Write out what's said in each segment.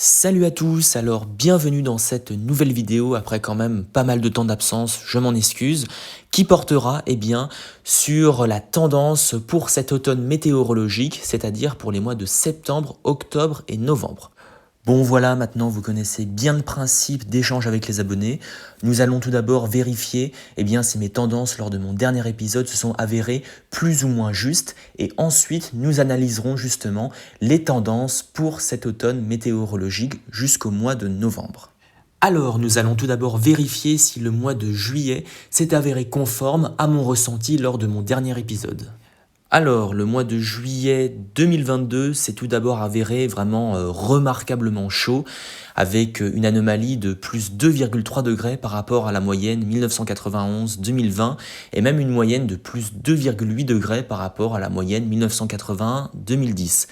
Salut à tous, alors bienvenue dans cette nouvelle vidéo après quand même pas mal de temps d'absence, je m'en excuse, qui portera sur la tendance pour cet automne météorologique, c'est-à-dire pour les mois de septembre, octobre et novembre. Bon voilà, maintenant vous connaissez bien le principe d'échange avec les abonnés. Nous allons tout d'abord vérifier si mes tendances lors de mon dernier épisode se sont avérées plus ou moins justes et ensuite nous analyserons justement les tendances pour cet automne météorologique jusqu'au mois de novembre. Alors, nous allons tout d'abord vérifier si le mois de juillet s'est avéré conforme à mon ressenti lors de mon dernier épisode. Alors, le mois de juillet 2022 s'est tout d'abord avéré vraiment remarquablement chaud, avec une anomalie de plus 2,3 degrés par rapport à la moyenne 1991-2020, et même une moyenne de plus 2,8 degrés par rapport à la moyenne 1981-2010.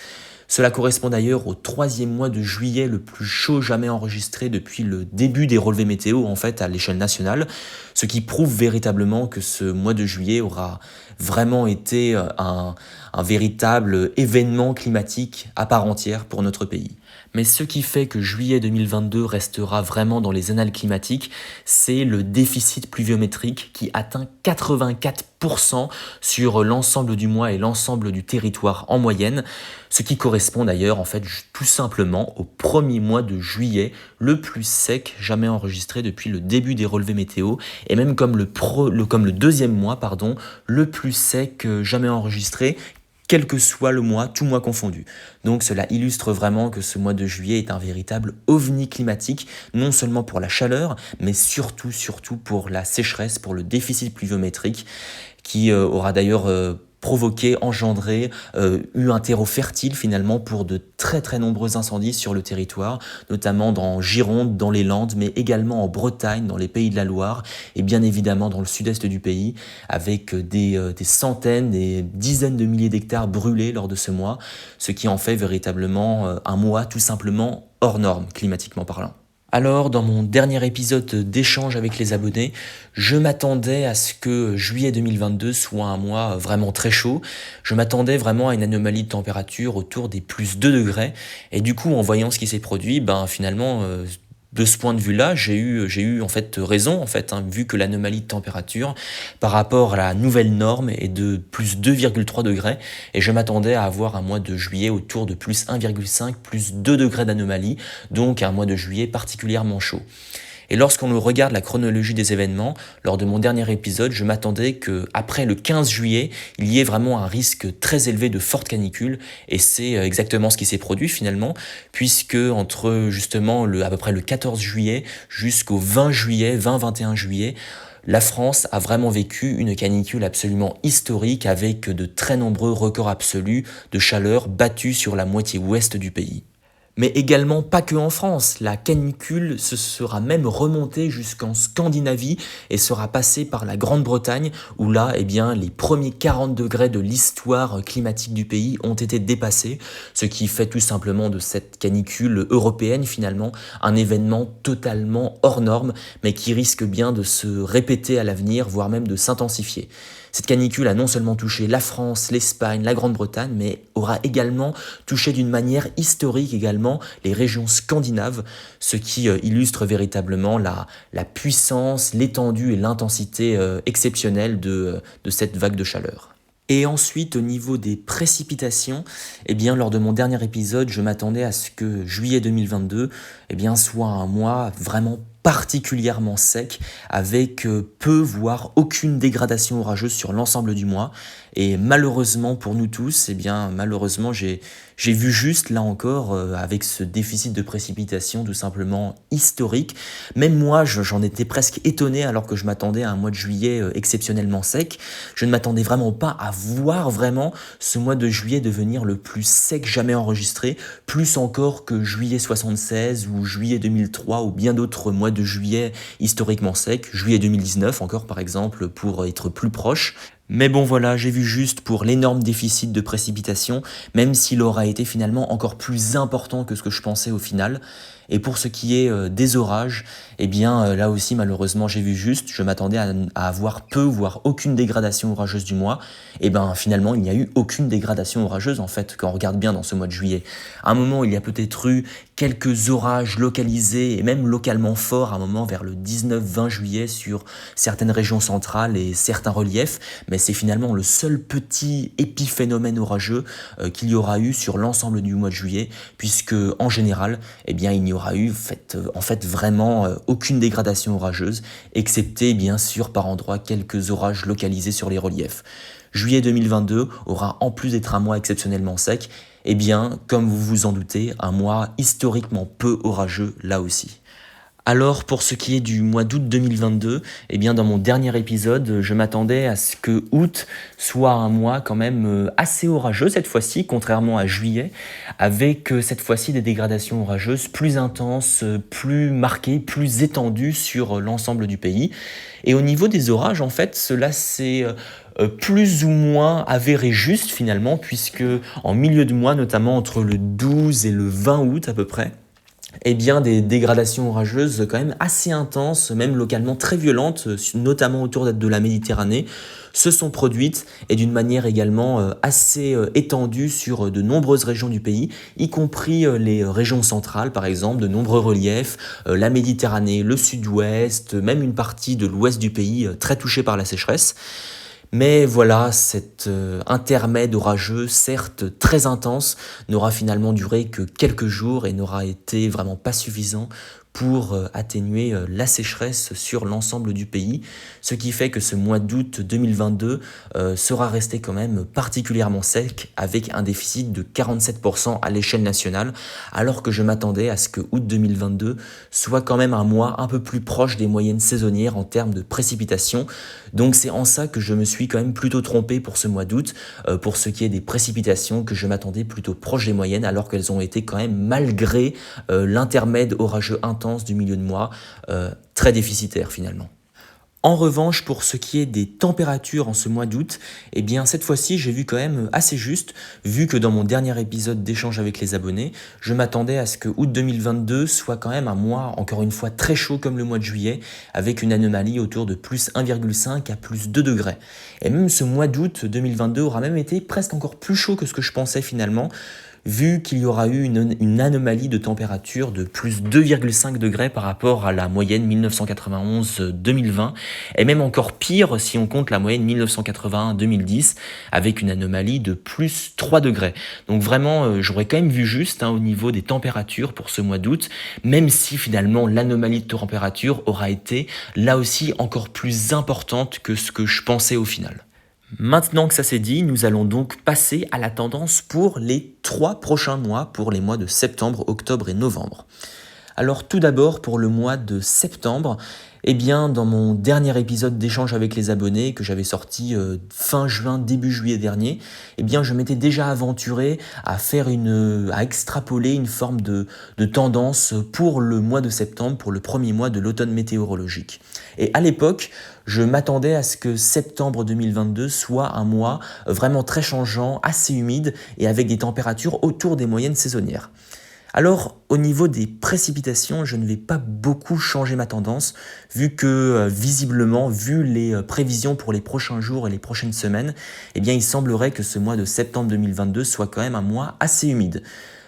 Cela correspond d'ailleurs au troisième mois de juillet le plus chaud jamais enregistré depuis le début des relevés météo à l'échelle nationale, ce qui prouve véritablement que ce mois de juillet aura vraiment été un véritable événement climatique à part entière pour notre pays. Mais ce qui fait que juillet 2022 restera vraiment dans les annales climatiques, c'est le déficit pluviométrique qui atteint 84% sur l'ensemble du mois et l'ensemble du territoire en moyenne, ce qui correspond d'ailleurs tout simplement au premier mois de juillet, le plus sec jamais enregistré depuis le début des relevés météo, et même comme le deuxième mois, le plus sec jamais enregistré, quel que soit le mois, tout mois confondu. Donc cela illustre vraiment que ce mois de juillet est un véritable ovni climatique, non seulement pour la chaleur, mais surtout pour la sécheresse, pour le déficit pluviométrique, qui aura d'ailleurs engendré eu un terreau fertile finalement pour de très nombreux incendies sur le territoire, notamment dans Gironde, dans les Landes, mais également en Bretagne, dans les Pays de la Loire, et bien évidemment dans le sud-est du pays, avec des centaines, des dizaines de milliers d'hectares brûlés lors de ce mois, ce qui en fait véritablement un mois tout simplement hors norme, climatiquement parlant. Alors, dans mon dernier épisode d'échange avec les abonnés, je m'attendais à ce que juillet 2022 soit un mois vraiment très chaud. Je m'attendais vraiment à une anomalie de température autour des plus 2 degrés. Et du coup, en voyant ce qui s'est produit, finalement, de ce point de vue-là, j'ai eu raison, vu que l'anomalie de température par rapport à la nouvelle norme est de plus 2,3 degrés, et je m'attendais à avoir un mois de juillet autour de plus 1,5, plus 2 degrés d'anomalie, donc un mois de juillet particulièrement chaud. Et lorsqu'on regarde la chronologie des événements, lors de mon dernier épisode, je m'attendais qu'après le 15 juillet, il y ait vraiment un risque très élevé de forte canicule, et c'est exactement ce qui s'est produit finalement, puisque entre justement à peu près le 14 juillet jusqu'au 20-21 juillet, la France a vraiment vécu une canicule absolument historique avec de très nombreux records absolus de chaleur battus sur la moitié ouest du pays. Mais également pas que en France, la canicule se sera même remontée jusqu'en Scandinavie et sera passée par la Grande-Bretagne où là, les premiers 40 degrés de l'histoire climatique du pays ont été dépassés, ce qui fait tout simplement de cette canicule européenne finalement un événement totalement hors norme, mais qui risque bien de se répéter à l'avenir, voire même de s'intensifier. Cette canicule a non seulement touché la France, l'Espagne, la Grande-Bretagne, mais aura également touché d'une manière historique également les régions scandinaves, ce qui illustre véritablement la puissance, l'étendue et l'intensité exceptionnelle de cette vague de chaleur. Et ensuite, au niveau des précipitations, lors de mon dernier épisode, je m'attendais à ce que juillet 2022 soit un mois vraiment particulièrement sec, avec peu voire aucune dégradation orageuse sur l'ensemble du mois. Et malheureusement pour nous tous, malheureusement j'ai vu juste là encore avec ce déficit de précipitation tout simplement historique. Même moi j'en étais presque étonné alors que je m'attendais à un mois de juillet exceptionnellement sec. Je ne m'attendais vraiment pas à voir vraiment ce mois de juillet devenir le plus sec jamais enregistré, plus encore que juillet 76 ou juillet 2003 ou bien d'autres mois de juillet historiquement secs, juillet 2019 encore par exemple pour être plus proche. Mais bon voilà, j'ai vu juste pour l'énorme déficit de précipitation, même s'il aura été finalement encore plus important que ce que je pensais au final. Et pour ce qui est des orages, eh bien là aussi malheureusement j'ai vu juste, je m'attendais à avoir peu voire aucune dégradation orageuse du mois. Et ben finalement il n'y a eu aucune dégradation orageuse en fait quand on regarde bien dans ce mois de juillet. À un moment il y a peut-être eu quelques orages localisés et même localement forts à un moment vers le 19-20 juillet sur certaines régions centrales et certains reliefs, mais c'est finalement le seul petit épiphénomène orageux qu'il y aura eu sur l'ensemble du mois de juillet, puisque en général, eh bien, il n'y aura eu en fait vraiment aucune dégradation orageuse, excepté bien sûr par endroits quelques orages localisés sur les reliefs. Juillet 2022 aura, en plus d'être un mois exceptionnellement sec, eh bien, comme vous vous en doutez, un mois historiquement peu orageux là aussi. Alors pour ce qui est du mois d'août 2022, eh bien dans mon dernier épisode, je m'attendais à ce que août soit un mois quand même assez orageux cette fois-ci, contrairement à juillet, avec cette fois-ci des dégradations orageuses plus intenses, plus marquées, plus étendues sur l'ensemble du pays. Et au niveau des orages, en fait, cela s'est plus ou moins avéré juste finalement, puisque en milieu de mois, notamment entre le 12 et le 20 août à peu près, eh bien, des dégradations orageuses quand même assez intenses, même localement très violentes, notamment autour de la Méditerranée, se sont produites et d'une manière également assez étendue sur de nombreuses régions du pays, y compris les régions centrales par exemple, de nombreux reliefs, la Méditerranée, le sud-ouest, même une partie de l'ouest du pays très touchée par la sécheresse. Mais voilà, cet intermède orageux, certes très intense, n'aura finalement duré que quelques jours et n'aura été vraiment pas suffisant pour atténuer la sécheresse sur l'ensemble du pays, ce qui fait que ce mois d'août 2022 sera resté quand même particulièrement sec avec un déficit de 47% à l'échelle nationale, alors que je m'attendais à ce que août 2022 soit quand même un mois un peu plus proche des moyennes saisonnières en termes de précipitations. Donc c'est en ça que je me suis quand même plutôt trompé pour ce mois d'août, pour ce qui est des précipitations que je m'attendais plutôt proche des moyennes, alors qu'elles ont été quand même malgré l'intermède orageux intense du milieu de mois, très déficitaire finalement. En revanche, pour ce qui est des températures en ce mois d'août, eh bien cette fois-ci j'ai vu quand même assez juste, vu que dans mon dernier épisode d'échange avec les abonnés, je m'attendais à ce que août 2022 soit quand même un mois, encore une fois, très chaud comme le mois de juillet, avec une anomalie autour de plus 1,5 à plus 2 degrés. Et même ce mois d'août 2022 aura même été presque encore plus chaud que ce que je pensais finalement, vu qu'il y aura eu une anomalie de température de plus 2,5 degrés par rapport à la moyenne 1991-2020, et même encore pire si on compte la moyenne 1981-2010, avec une anomalie de plus 3 degrés. Donc vraiment, j'aurais quand même vu juste au niveau des températures pour ce mois d'août, même si finalement l'anomalie de température aura été là aussi encore plus importante que ce que je pensais au final. Maintenant que ça c'est dit, nous allons donc passer à la tendance pour les 3 prochains mois, pour les mois de septembre, octobre et novembre. Alors tout d'abord pour le mois de septembre, eh bien dans mon dernier épisode d'échange avec les abonnés que j'avais sorti fin juin, début juillet dernier, eh bien je m'étais déjà aventuré à à extrapoler une forme de tendance pour le mois de septembre, pour le premier mois de l'automne météorologique. Et à l'époque, je m'attendais à ce que septembre 2022 soit un mois vraiment très changeant, assez humide et avec des températures autour des moyennes saisonnières. Alors, au niveau des précipitations, je ne vais pas beaucoup changer ma tendance, vu que visiblement, vu les prévisions pour les prochains jours et les prochaines semaines, eh bien, il semblerait que ce mois de septembre 2022 soit quand même un mois assez humide.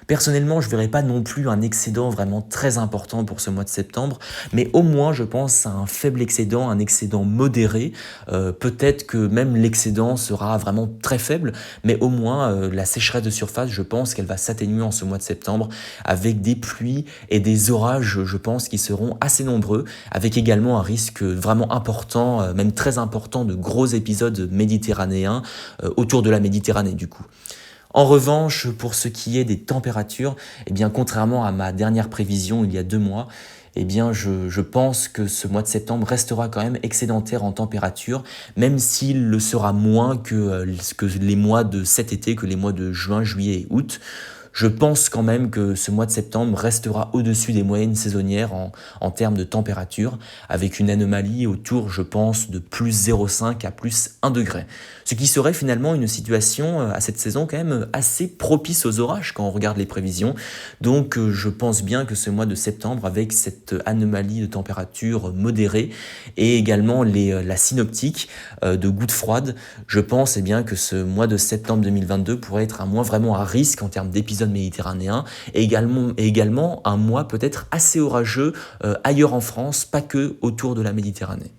Personnellement, je ne verrai pas non plus un excédent vraiment très important pour ce mois de septembre, mais au moins, je pense à un faible excédent, un excédent modéré. Peut-être que même l'excédent sera vraiment très faible, mais au moins, la sécheresse de surface, je pense qu'elle va s'atténuer en ce mois de septembre avec des pluies et des orages, je pense, qui seront assez nombreux, avec également un risque vraiment important, même très important, de gros épisodes méditerranéens autour de la Méditerranée du coup. En revanche, pour ce qui est des températures, eh bien, contrairement à ma dernière prévision il y a 2 mois, eh bien, je pense que ce mois de septembre restera quand même excédentaire en température, même s'il le sera moins que les mois de cet été, que les mois de juin, juillet et août. Je pense quand même que ce mois de septembre restera au-dessus des moyennes saisonnières en termes de température, avec une anomalie autour, je pense, de plus 0,5 à plus 1 degré. Ce qui serait finalement une situation à cette saison quand même assez propice aux orages quand on regarde les prévisions. Donc je pense bien que ce mois de septembre, avec cette anomalie de température modérée et également la synoptique de gouttes froides, je pense bien que ce mois de septembre 2022 pourrait être un mois vraiment à risque en termes d'épisodes méditerranéens et également un mois peut-être assez orageux ailleurs en France, pas que autour de la Méditerranée.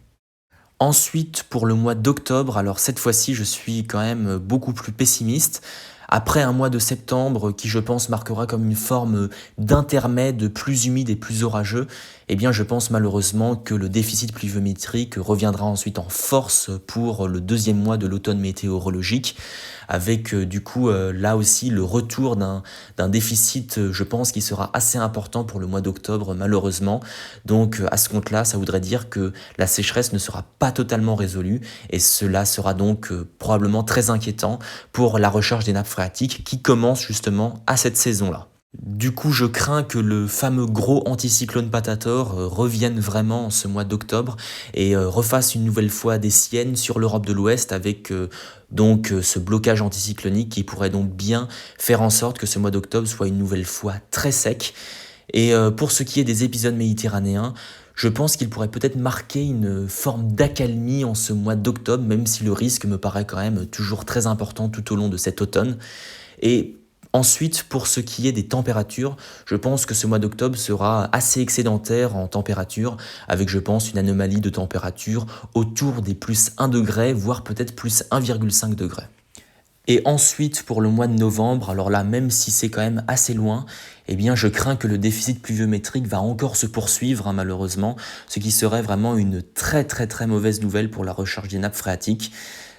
Ensuite, pour le mois d'octobre, alors cette fois-ci, je suis quand même beaucoup plus pessimiste. Après un mois de septembre qui, je pense, marquera comme une forme d'intermède plus humide et plus orageux, eh bien, je pense malheureusement que le déficit pluviométrique reviendra ensuite en force pour le deuxième mois de l'automne météorologique, avec du coup là aussi le retour d'un déficit, je pense, qui sera assez important pour le mois d'octobre malheureusement. Donc à ce compte-là, ça voudrait dire que la sécheresse ne sera pas totalement résolue et cela sera donc probablement très inquiétant pour la recharge des nappes phréatiques qui commence justement à cette saison-là. Du coup, je crains que le fameux gros anticyclone Patator revienne vraiment en ce mois d'octobre et refasse une nouvelle fois des siennes sur l'Europe de l'Ouest avec ce blocage anticyclonique qui pourrait donc bien faire en sorte que ce mois d'octobre soit une nouvelle fois très sec. Et pour ce qui est des épisodes méditerranéens, je pense qu'il pourrait peut-être marquer une forme d'accalmie en ce mois d'octobre, même si le risque me paraît quand même toujours très important tout au long de cet automne. Et ensuite, pour ce qui est des températures, je pense que ce mois d'octobre sera assez excédentaire en température, avec je pense une anomalie de température autour des plus 1 degré, voire peut-être plus 1,5 degré. Et ensuite, pour le mois de novembre, alors là, même si c'est quand même assez loin, eh bien, je crains que le déficit pluviométrique va encore se poursuivre, malheureusement, ce qui serait vraiment une très très très mauvaise nouvelle pour la recharge des nappes phréatiques.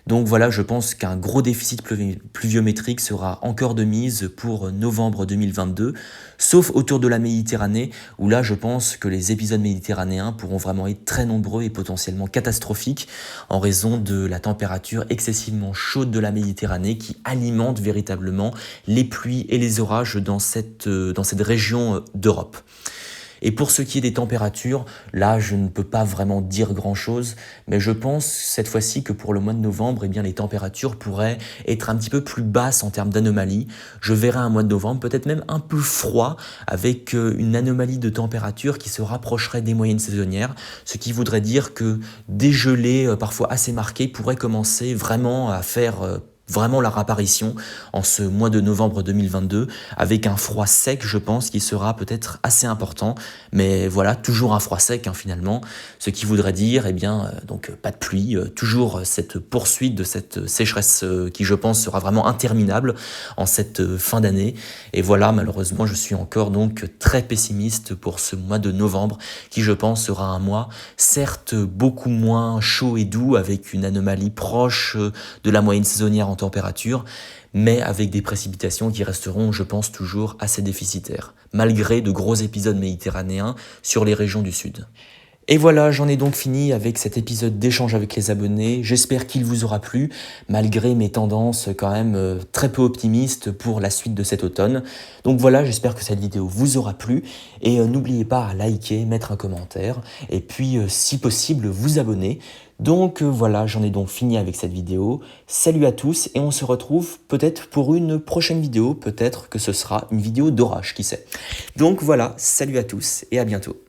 Donc voilà, je pense qu'un gros déficit pluviométrique sera encore de mise pour novembre 2022, sauf autour de la Méditerranée, où là je pense que les épisodes méditerranéens pourront vraiment être très nombreux et potentiellement catastrophiques en raison de la température excessivement chaude de la Méditerranée qui alimente véritablement les pluies et les orages dans cette région d'Europe. Et pour ce qui est des températures, là je ne peux pas vraiment dire grand chose, mais je pense cette fois-ci que pour le mois de novembre, eh bien, les températures pourraient être un petit peu plus basses en termes d'anomalies. Je verrai un mois de novembre peut-être même un peu froid, avec une anomalie de température qui se rapprocherait des moyennes saisonnières, ce qui voudrait dire que des gelées parfois assez marquées pourraient commencer vraiment à faire vraiment leur apparition en ce mois de novembre 2022 avec un froid sec, je pense, qui sera peut-être assez important, mais voilà, toujours un froid sec finalement, ce qui voudrait dire donc pas de pluie, toujours cette poursuite de cette sécheresse qui je pense sera vraiment interminable en cette fin d'année. Et voilà, malheureusement je suis encore donc très pessimiste pour ce mois de novembre qui je pense sera un mois certes beaucoup moins chaud et doux avec une anomalie proche de la moyenne saisonnière en température, mais avec des précipitations qui resteront, je pense, toujours assez déficitaires, malgré de gros épisodes méditerranéens sur les régions du sud. Et voilà, j'en ai donc fini avec cet épisode d'échange avec les abonnés. J'espère qu'il vous aura plu, malgré mes tendances quand même très peu optimistes pour la suite de cet automne. Donc voilà, j'espère que cette vidéo vous aura plu. Et n'oubliez pas à liker, mettre un commentaire, et puis si possible, vous abonner. Donc voilà, j'en ai donc fini avec cette vidéo. Salut à tous, et on se retrouve peut-être pour une prochaine vidéo. Peut-être que ce sera une vidéo d'orage, qui sait. Donc voilà, salut à tous, et à bientôt.